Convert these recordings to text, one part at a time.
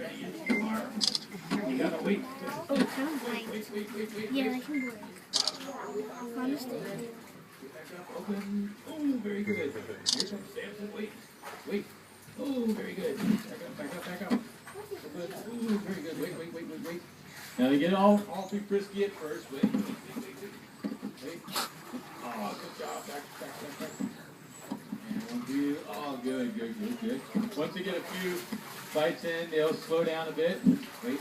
You gotta wait. Oh, kind of blind. Yeah, I can blink. Understand. Open. Oh, very good. Here comes Samson. Wait. Wait. Oh, very good. Back up. Open. Oh, very good. Wait. Now you get all too frisky at first. Wait. Wait. Oh, good job. Back. And 1, 2. Oh, good. Once they get a few bites in, they'll slow down a bit. Wait.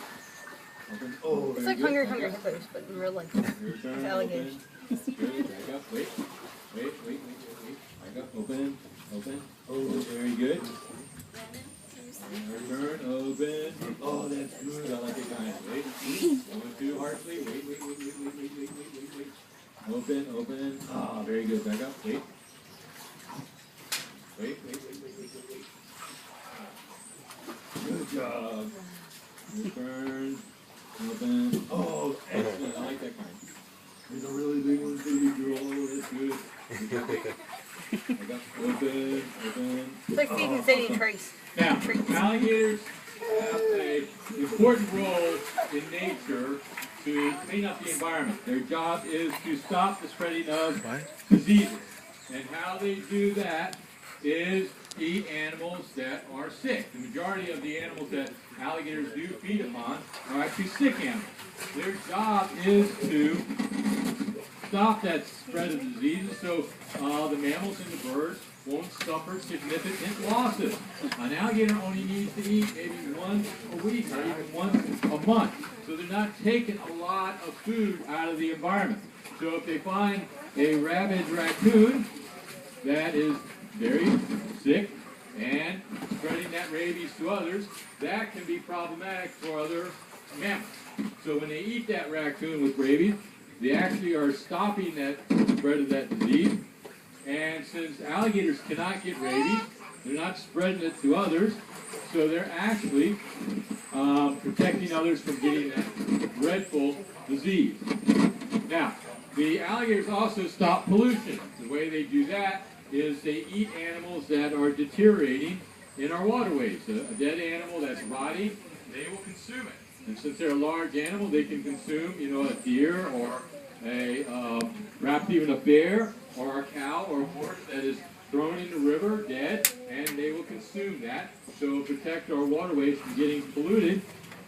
Open. Oh, it's like Hungry Hippos, but in real life. It's alligators. Good. Back up. Wait. Back up. Open. Oh, very good. Turn. Open. Oh, that's good. I like it, guys. Wait. Going too harshly. Wait. Open. Ah, very good. Back up. Wait. Good job. Turn. Open. Oh, excellent. I like that kind. There's a really big one, baby girl. Oh, that's good. Open. It's like feeding Sadie trees. Now, alligators have an important role in nature to clean up the environment. Their job is to stop the spreading of diseases. And how they do that is eat animals that are sick. The majority of the animals that alligators do feed upon are actually sick animals. Their job is to stop that spread of diseases so the mammals and the birds won't suffer significant losses. An alligator only needs to eat maybe once a week or even once a month. So they're not taking a lot of food out of the environment. So if they find a rabid raccoon that is very sick and spreading that rabies to others, that can be problematic for other mammals. So when they eat that raccoon with rabies, they actually are stopping that spread of that disease. And since alligators cannot get rabies, they're not spreading it to others, so they're actually protecting others from getting that dreadful disease. Now, the alligators also stop pollution. The way they do that is they eat animals that are deteriorating in our waterways. A dead animal that's rotting, they will consume it. And since they're a large animal, they can consume, a deer or perhaps even a bear or a cow or a horse that is thrown in the river dead, and they will consume that. So it'll protect our waterways from getting polluted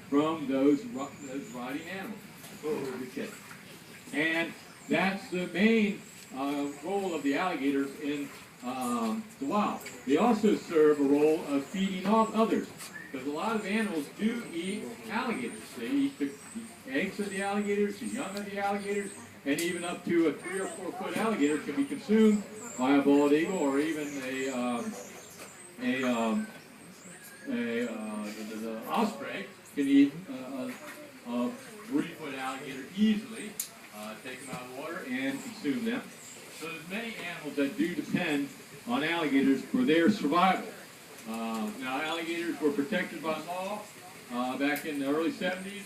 from those rotting animals. Oh, good catch. And that's the main role of the alligators in the wild. They also serve a role of feeding off others, because a lot of animals do eat alligators. They eat the eggs of the alligators, the young of the alligators, and even up to a 3 or 4 foot alligator can be consumed by a bald eagle or even the osprey can eat a 3 foot alligator easily, take them out of the water and consume them. So there's many animals that do depend on alligators for their survival. Now, alligators were protected by law back in the early 70s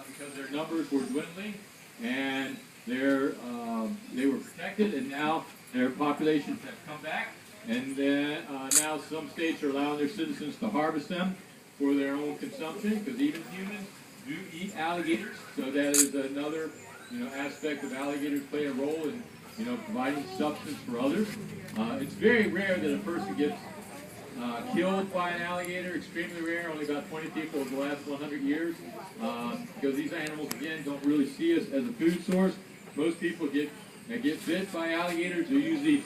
because their numbers were dwindling, and they were protected, and now their populations have come back, and then now some states are allowing their citizens to harvest them for their own consumption, because even humans do eat alligators. So that is another aspect of alligators play a role in providing substance for others. It's very rare that a person gets killed by an alligator, extremely rare, only about 20 people over the last 100 years, because these animals, again, don't really see us as a food source. Most people get bit by alligators. They're usually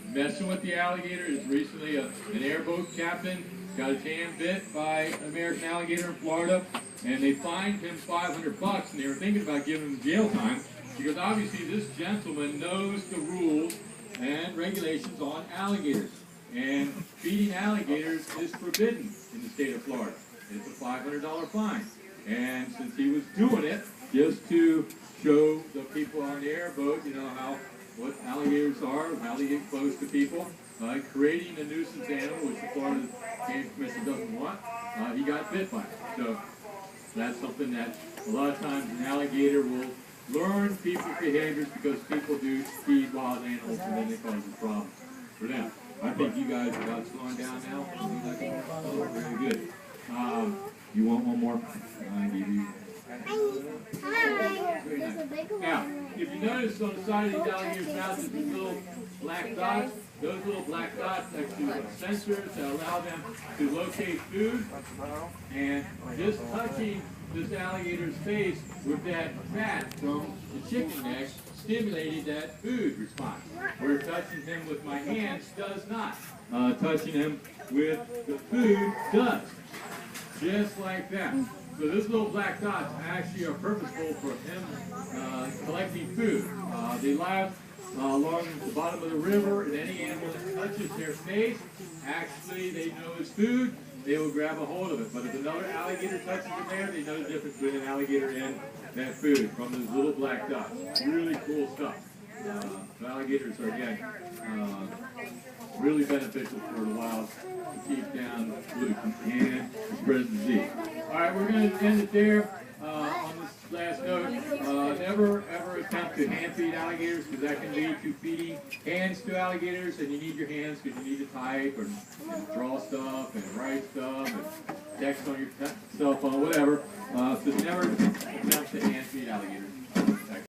messing with the alligator. As recently, an airboat captain got his hand bit by an American alligator in Florida, and they fined him $500, and they were thinking about giving him jail time, because obviously this gentleman knows the rules and regulations on alligators. And feeding alligators is forbidden in the state of Florida. It's a $500 fine. And since he was doing it just to show the people on the airboat, what alligators are, how they get close to people, creating a nuisance animal, which the Florida Game Commission doesn't want, he got bit by it. So that's something that a lot of times an alligator will learn people's behaviors, because people do feed wild animals and then it causes problems for them. I think you guys are about slowing down now. Oh, very good. one more. There's a big one. Now, if you notice on the side of these alligators' mouths, is these little black dots. Those little black dots actually have sensors that allow them to locate food. And just touching this alligator's face with that fat from the chicken neck stimulated that food response. Where touching him with my hands does not. Touching him with the food does. Just like that. So those little black dots actually are purposeful for him collecting food. They live along the bottom of the river, and any animal that touches their face, actually they know it's food, they will grab a hold of it. But if another alligator touches it there, they know the difference between an alligator and that food from those little black dots. Really cool stuff. So alligators are, again, really beneficial for the wild to keep down pollution and the spread of disease. All right, we're going to end it there on this last note. Never ever attempt to hand feed alligators because that can lead to feeding hands to alligators, and you need your hands because you need to type or draw stuff and write stuff and text on your cell phone, whatever. So never attempt to hand feed alligators.